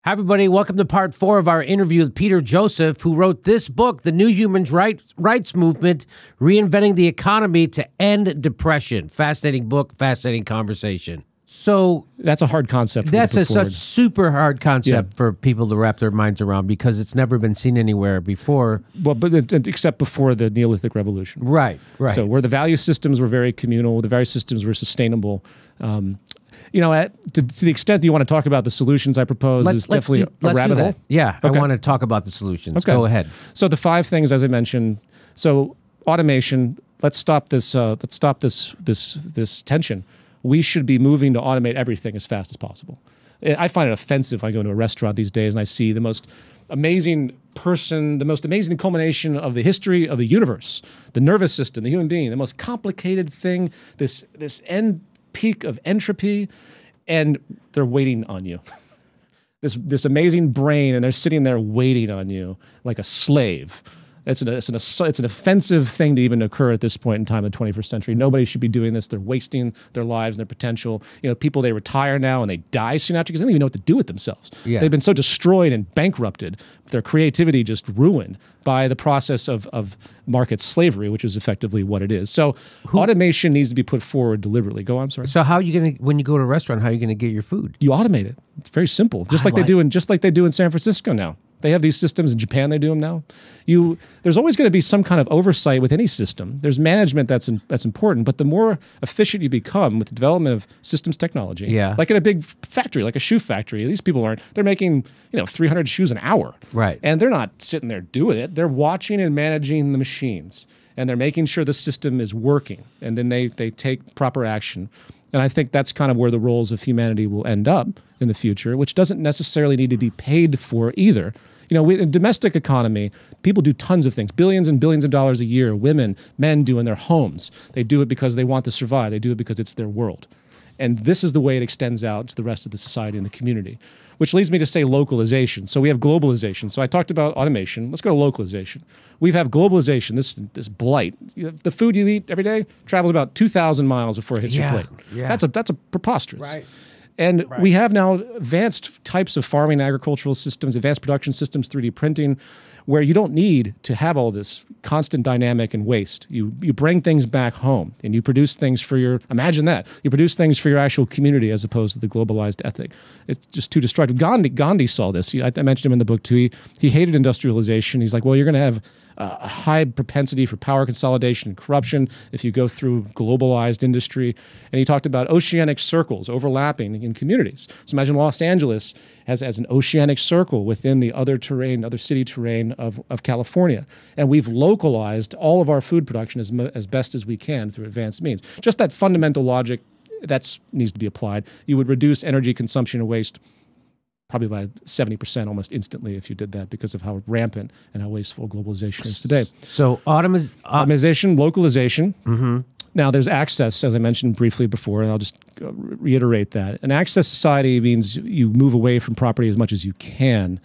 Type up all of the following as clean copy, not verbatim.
Hi, everybody. Welcome to part 4 of our interview with Peter Joseph, who wrote this book, The New Human Rights Movement, Reinventing the Economy to End Depression. Fascinating book, fascinating conversation. So that's a hard concept. That's such super hard concept for people to wrap their minds around because it's never been seen anywhere before. Well, but except before the Neolithic Revolution. Right, right. So where the value systems were very communal, the value systems were sustainable. You know, to the extent that you want to talk about the solutions I propose is definitely a rabbit hole. Yeah, okay. I want to talk about the solutions. Okay. Go ahead. So the 5 things, as I mentioned. So automation. Let's stop this. This tension. We should be moving to automate everything as fast as possible. I find it offensive. I go to a restaurant these days and I see the most amazing person, the most amazing culmination of the history of the universe, the nervous system, the human being, the most complicated thing. This end peak of entropy, and they're waiting on you. This amazing brain, and they're sitting there waiting on you like a slave. It's an offensive thing to even occur at this point in time in the 21st century. Nobody should be doing this. They're wasting their lives and their potential. You know, people, they retire now and they die soon after because they don't even know what to do with themselves. Yeah. They've been so destroyed and bankrupted, their creativity just ruined by the process of market slavery, which is effectively what it is. So automation needs to be put forward deliberately. Go on, I'm sorry. So how are you going to, when you go to a restaurant, how are you going to get your food? You automate it. It's very simple. Just like they do in San Francisco now. They have these systems in Japan. They do them now. There's always going to be some kind of oversight with any system. There's management that's important, but the more efficient you become with the development of systems technology, like in a big factory, like a shoe factory, these people aren't. They're making 300 shoes an hour, right? And they're not sitting there doing it. They're watching and managing the machines, and they're making sure the system is working, and then they take proper action. And I think that's kind of where the roles of humanity will end up in the future, which doesn't necessarily need to be paid for either. You know, in domestic economy, people do tons of things, billions and billions of dollars a year. Women, men do in their homes. They do it because they want to survive. They do it because it's their world. And this is the way it extends out to the rest of the society and the community, which leads me to say localization. So we have globalization. So I talked about automation. Let's go to localization. We have globalization, this blight. The food you eat every day travels about 2,000 miles before it hits your plate. Yeah. That's a preposterous. Right. And we have now advanced types of farming, agricultural systems, advanced production systems, 3D printing, where you don't need to have all this constant dynamic and waste. You bring things back home and you produce things for your, imagine that, you produce things for your actual community as opposed to the globalized ethic. It's just too destructive. Gandhi saw this. I mentioned him in the book too. He hated industrialization. He's like, well, you're going to have a high propensity for power consolidation and corruption if you go through globalized industry. And he talked about oceanic circles overlapping in communities. So imagine Los Angeles has an oceanic circle within the other city terrain of California. And we've localized all of our food production as best as we can through advanced means. Just that fundamental logic, that needs to be applied. You would reduce energy consumption and waste probably by 70% almost instantly if you did that because of how rampant and how wasteful globalization is today. So automation, localization. Now there's access, as I mentioned briefly before, and I'll just reiterate that. An access society means you move away from property as much as you can,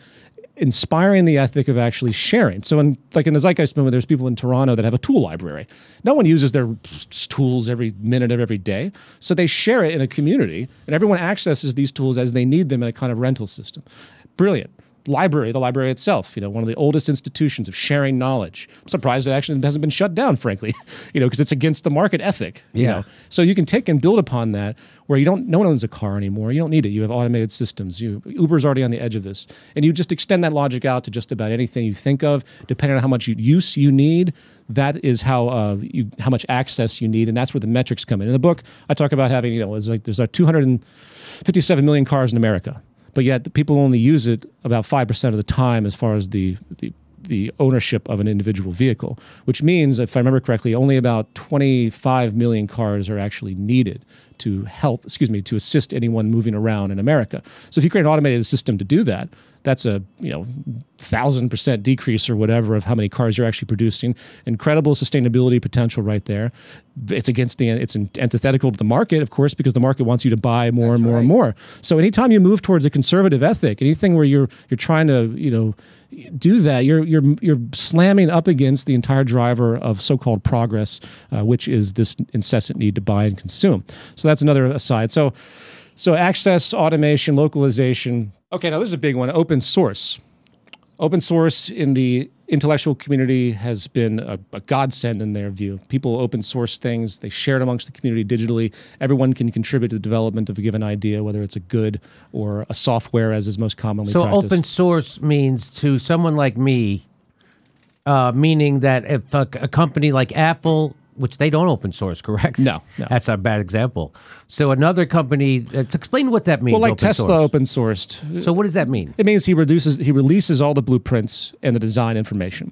inspiring the ethic of actually sharing. So like in the Zeitgeist movement, there's people in Toronto that have a tool library. No one uses their tools every minute of every day. So they share it in a community and everyone accesses these tools as they need them in a kind of rental system. Brilliant. The library itself, one of the oldest institutions of sharing knowledge. I'm surprised it actually hasn't been shut down, frankly, because it's against the market ethic. So you can take and build upon that where no one owns a car anymore. You don't need it. You have automated systems. Uber's already on the edge of this. And you just extend that logic out to just about anything you think of, depending on how much use you need. That is how much access you need. And that's where the metrics come in. In the book, I talk about having, there's 257 million cars in America. But yet the people only use it about 5% of the time as far as the ownership of an individual vehicle, which means, if I remember correctly, only about 25 million cars are actually needed to assist anyone moving around in America. So if you create an automated system to do that, that's a 1,000% decrease or whatever of how many cars you're actually producing. Incredible sustainability potential right there. It's antithetical to the market, of course, because the market wants you to buy more and more and more. So anytime you move towards a conservative ethic, anything where you're trying to do that, you're slamming up against the entire driver of so-called progress, which is this incessant need to buy and consume. So that's another aside. So access, automation, localization. Okay, now this is a big one, open source. Open source in the intellectual community has been a godsend in their view. People open source things, they share it amongst the community digitally. Everyone can contribute to the development of a given idea, whether it's a good or a software, as is most commonly practiced. So open source means to someone like me, meaning that if a company like Apple, which they don't open source, correct? No. That's a bad example. So another company, explain what that means. Well, like open Tesla source. open sourced. So what does that mean? It means he releases all the blueprints and the design information.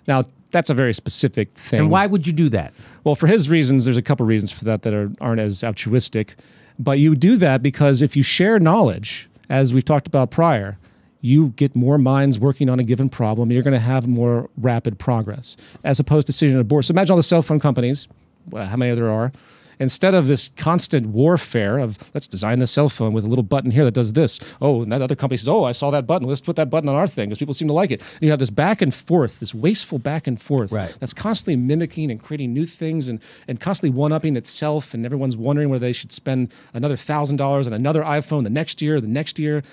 Now, that's a very specific thing. And why would you do that? Well, for his reasons, there's a couple reasons for that aren't as altruistic. But you do that because if you share knowledge, as we've talked about prior, you get more minds working on a given problem, and you're going to have more rapid progress, as opposed to sitting on a board. So imagine all the cell phone companies, how many there are. Instead of this constant warfare of, let's design the cell phone with a little button here that does this. Oh, and that other company says, oh, I saw that button. Let's put that button on our thing because people seem to like it. And you have this back and forth, this wasteful back and forth that's constantly mimicking and creating new things and constantly one-upping itself. And everyone's wondering whether they should spend another $1,000 on another iPhone the next year.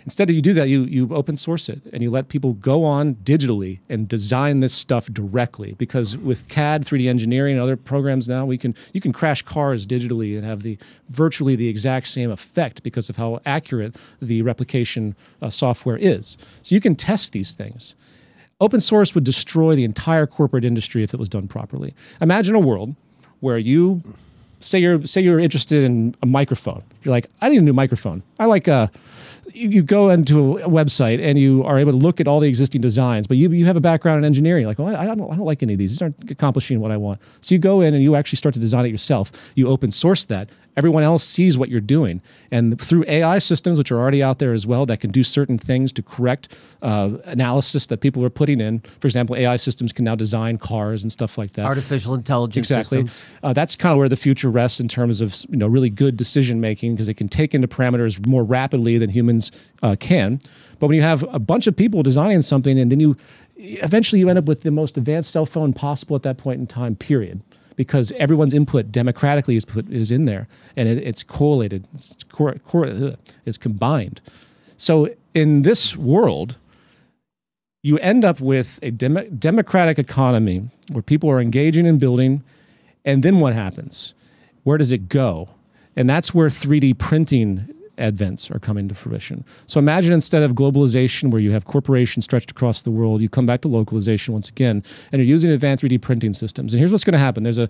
Instead of you do that, you open source it and you let people go on digitally and design this stuff directly. Because with CAD, 3D engineering, and other programs now, you can crash cars digitally and have virtually the exact same effect because of how accurate the replication software is. So you can test these things. Open source would destroy the entire corporate industry if it was done properly. Imagine a world where you say you're interested in a microphone. You're like, I need a new microphone. I like you go into a website and you are able to look at all the existing designs, but you have a background in engineering. You're like, well, I don't like any of these. These aren't accomplishing what I want. So you go in and you actually start to design it yourself. You open source that. Everyone else sees what you're doing. And through AI systems, which are already out there as well, that can do certain things to correct analysis that people are putting in. For example, AI systems can now design cars and stuff like that. Artificial intelligence systems. That's kind of where the future rests in terms of really good decision making, because they can take into parameters more rapidly than humans can. But when you have a bunch of people designing something, and then eventually you end up with the most advanced cell phone possible at that point in time, period. Because everyone's input democratically is in there, and it's correlated, it's combined. So in this world, you end up with a democratic economy where people are engaging in building, and then what happens? Where does it go? And that's where 3D printing advents are coming to fruition. So imagine instead of globalization where you have corporations stretched across the world, you come back to localization once again, and you're using advanced 3D printing systems. And here's what's going to happen. There's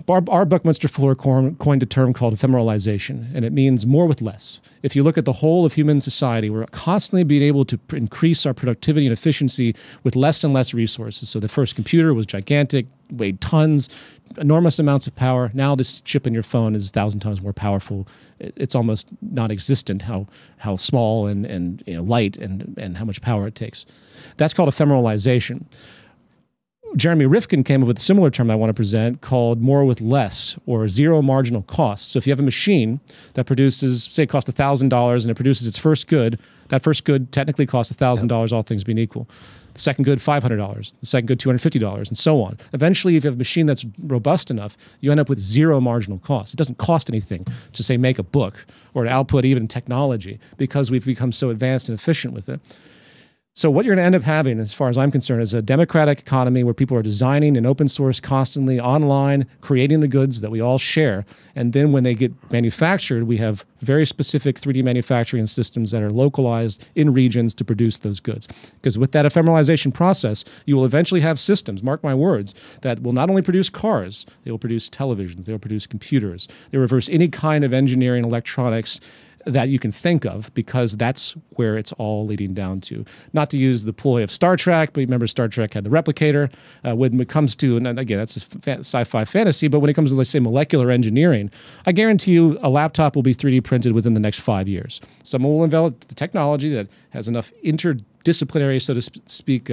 our Buckminster Fuller coined a term called ephemeralization, and it means more with less. If you look at the whole of human society, we're constantly being able to increase our productivity and efficiency with less and less resources. So the first computer was gigantic, weighed tons, enormous amounts of power. Now this chip in your phone is 1,000 times more powerful. It's almost non-existent how small and light and how much power it takes. That's called ephemeralization. Jeremy Rifkin came up with a similar term I want to present called more with less, or zero marginal cost. So if you have a machine that produces, say it costs $1,000 and it produces its first good, that first good technically costs $1,000, all things being equal. The second good, $500. The second good, $250, and so on. Eventually, if you have a machine that's robust enough, you end up with zero marginal cost. It doesn't cost anything to, say, make a book or to output even technology, because we've become so advanced and efficient with it. So what you're going to end up having, as far as I'm concerned, is a democratic economy where people are designing in open source constantly online, creating the goods that we all share. And then when they get manufactured, we have very specific 3D manufacturing systems that are localized in regions to produce those goods. Because with that ephemeralization process, you will eventually have systems, mark my words, that will not only produce cars, they will produce televisions, they will produce computers, they reverse any kind of engineering, electronics, that you can think of, because that's where it's all leading down to. Not to use the ploy of Star Trek, but remember Star Trek had the replicator. When it comes to, and again, that's a sci-fi fantasy, but when it comes to, let's say, molecular engineering, I guarantee you a laptop will be 3D printed within the next 5 years. Someone will develop the technology that has enough interdisciplinary, so to speak,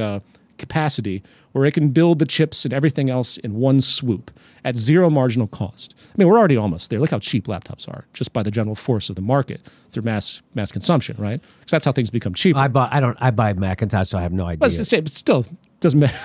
capacity where it can build the chips and everything else in one swoop at zero marginal cost. I mean, we're already almost there. Look how cheap laptops are, just by the general force of the market through mass consumption, right? Because that's how things become cheaper. I buy Macintosh, so I have no idea. But still, doesn't matter.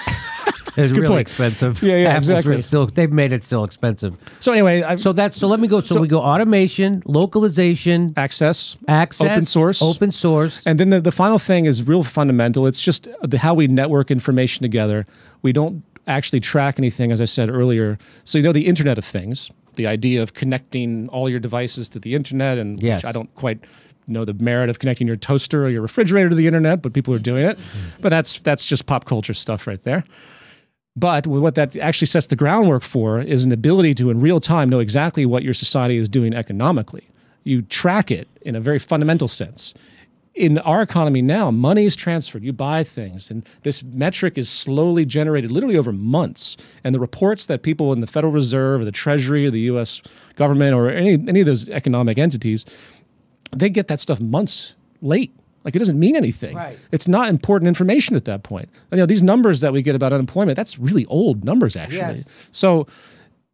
It's Good really point. expensive. Yeah, Apple's exactly. really still, they've made it still expensive. So anyway, So let me go. So we go automation, localization, access, open source. And then the final thing is real fundamental. It's just how we network information together. We don't actually track anything, as I said earlier. So the Internet of Things, the idea of connecting all your devices to the Internet, and yes. which I don't quite know the merit of connecting your toaster or your refrigerator to the Internet, but people are doing it. But that's just pop culture stuff right there. But what that actually sets the groundwork for is an ability to, in real time, know exactly what your society is doing economically. You track it in a very fundamental sense. In our economy now, money is transferred. You buy things, and this metric is slowly generated, literally over months. And the reports that people in the Federal Reserve or the Treasury or the U.S. government or any of those economic entities, they get that stuff months late. Like, it doesn't mean anything. Right. It's not important information at that point. These numbers that we get about unemployment, that's really old numbers, actually. Yes. So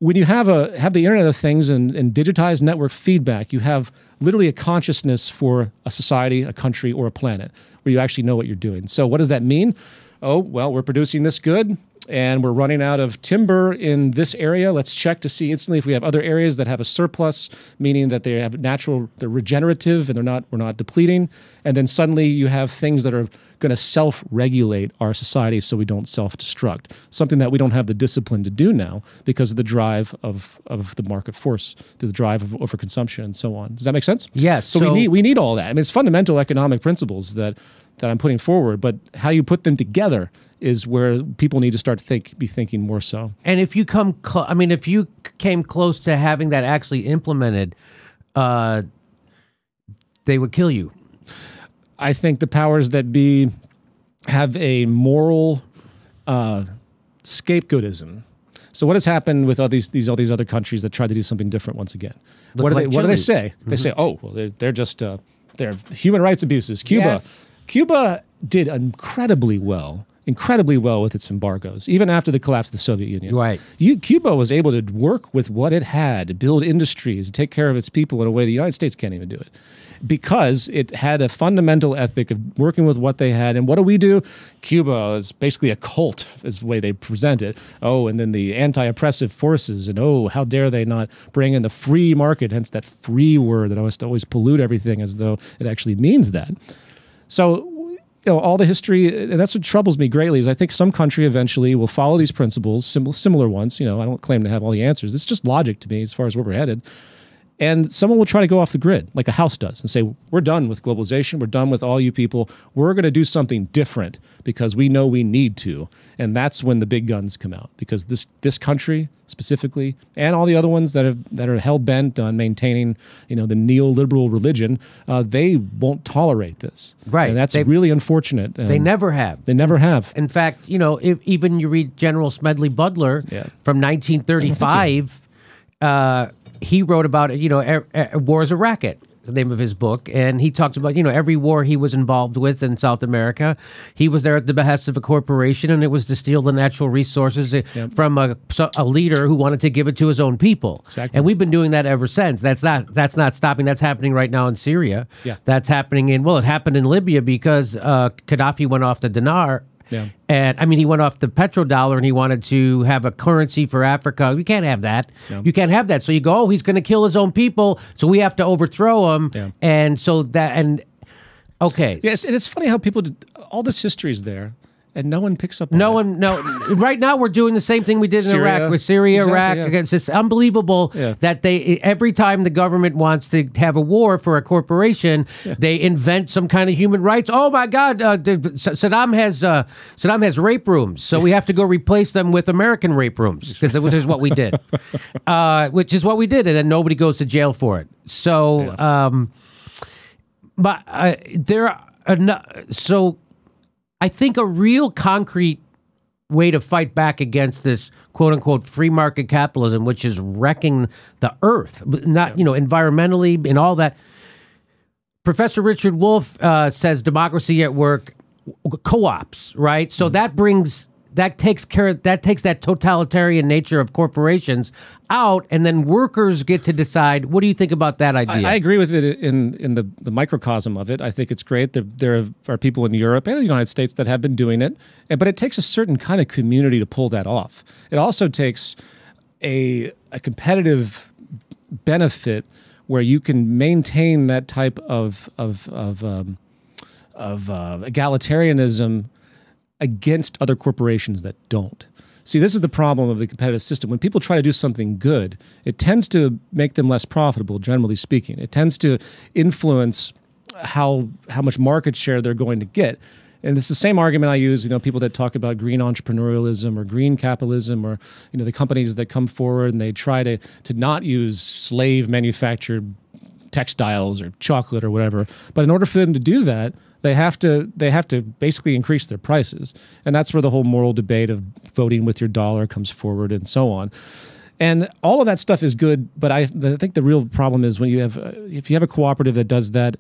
when you have the Internet of Things and digitized network feedback, you have literally a consciousness for a society, a country, or a planet where you actually know what you're doing. So what does that mean? Oh, well, we're producing this good, and we're running out of timber in this area. Let's check to see instantly if we have other areas that have a surplus, meaning that they're regenerative and we're not depleting. And then suddenly you have things that are going to self-regulate our society so we don't self-destruct, something that we don't have the discipline to do now because of the drive of the market force, the drive of overconsumption and so on. Does that make sense? Yes. So we need all that. I mean, it's fundamental economic principles that I'm putting forward, but how you put them together is where people need to start be thinking more so. And if you if you came close to having that actually implemented, they would kill you. I think the powers that be have a moral scapegoatism. So what has happened with all these other countries that tried to do something different once again? What do they say? They say, oh, well, they're just they're human rights abuses. Cuba did incredibly well with its embargoes, even after the collapse of the Soviet Union. Right. Cuba was able to work with what it had, to build industries, to take care of its people in a way the United States can't even do it, because it had a fundamental ethic of working with what they had. And what do? Cuba is basically a cult, is the way they present it. Oh, and then the anti-oppressive forces, and oh, how dare they not bring in the free market, hence that free word that always pollute everything as though it actually means that. So, all the history, and that's what troubles me greatly, is I think some country eventually will follow these principles, similar ones. I don't claim to have all the answers. It's just logic to me as far as where we're headed. And someone will try to go off the grid, like a house does, and say, we're done with globalization. We're done with all you people. We're going to do something different because we know we need to. And that's when the big guns come out, because this country specifically, and all the other ones that are hell-bent on maintaining, the neoliberal religion, they won't tolerate this. Right. And that's really unfortunate. They never have. They never have. In fact, if even you read General Smedley Butler from 1935, he wrote about it, War is a Racket, the name of his book. And he talks about, every war he was involved with in South America, he was there at the behest of a corporation, and it was to steal the natural resources from a leader who wanted to give it to his own people. Exactly. And we've been doing that ever since. That's not stopping. That's happening right now in Syria. Yeah. That's happening it happened in Libya because Gaddafi went off the dinar. Yeah. And he went off the petrodollar, and he wanted to have a currency for Africa. You can't have that. No. You can't have that. So you go, he's going to kill his own people, so we have to overthrow him. Yeah. And so okay. Yeah, and it's funny how people all this history is there, and no one picks up on it. Right now we're doing the same thing we did in Iraq with Syria, exactly, Iraq. It's just unbelievable that every time the government wants to have a war for a corporation, they invent some kind of human rights. Oh my God, Saddam has rape rooms, so we have to go replace them with American rape rooms, because which is what we did. And then nobody goes to jail for it. So, I think a real concrete way to fight back against this quote-unquote free market capitalism, which is wrecking the earth, not environmentally and all that. Professor Richard Wolff says democracy at work, co-ops, right? So that brings that takes that totalitarian nature of corporations out, and then workers get to decide. What do you think about that idea? I agree with it in the microcosm of it. I think it's great. There are people in Europe and the United States that have been doing it, but it takes a certain kind of community to pull that off. It also takes a competitive benefit where you can maintain that type of egalitarianism against other corporations that don't. See, this is the problem of the competitive system. When people try to do something good, it tends to make them less profitable, generally speaking. It tends to influence how much market share they're going to get. And it's the same argument I use, people that talk about green entrepreneurialism or green capitalism, or, the companies that come forward and they try to not use slave manufactured textiles or chocolate or whatever. But in order for them to do that, they have to basically increase their prices. And that's where the whole moral debate of voting with your dollar comes forward and so on. And all of that stuff is good, but I think the real problem is if you have a cooperative that does that,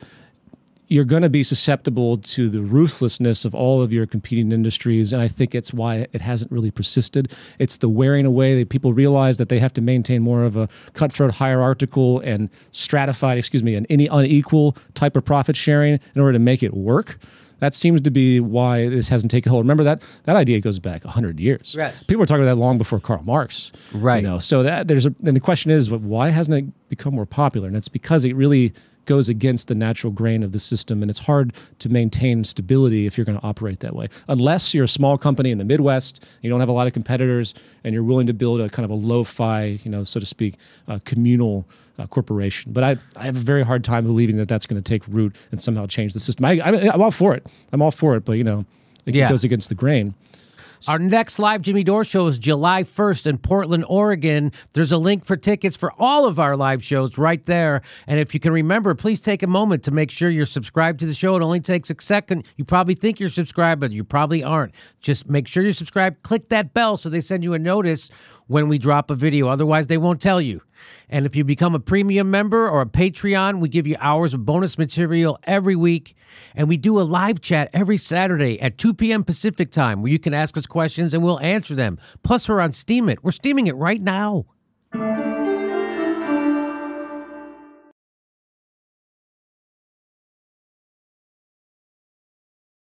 you're going to be susceptible to the ruthlessness of all of your competing industries, and I think it's why it hasn't really persisted. It's the wearing away that people realize that they have to maintain more of a cutthroat, hierarchical, and stratified, and any unequal type of profit sharing in order to make it work. That seems to be why this hasn't taken hold. Remember that idea goes back 100 years. Yes. People were talking about that long before Karl Marx. Right. So and the question is, why hasn't it become more popular? And it's because it really goes against the natural grain of the system, and it's hard to maintain stability if you're going to operate that way. Unless you're a small company in the Midwest, you don't have a lot of competitors, and you're willing to build a kind of a lo-fi, so to speak, communal corporation. But I have a very hard time believing that that's going to take root and somehow change the system. I'm all for it. I'm all for it, but it goes against the grain. Our next live Jimmy Dore show is July 1st in Portland, Oregon. There's a link for tickets for all of our live shows right there. And if you can remember, please take a moment to make sure you're subscribed to the show. It only takes a second. You probably think you're subscribed, but you probably aren't. Just make sure you're subscribed. Click that bell so they send you a notice when we drop a video. Otherwise, they won't tell you. And if you become a premium member or a Patreon, we give you hours of bonus material every week. And we do a live chat every Saturday at 2 p.m. Pacific time where you can ask us questions and we'll answer them. Plus, we're on Steam It. We're steaming it right now.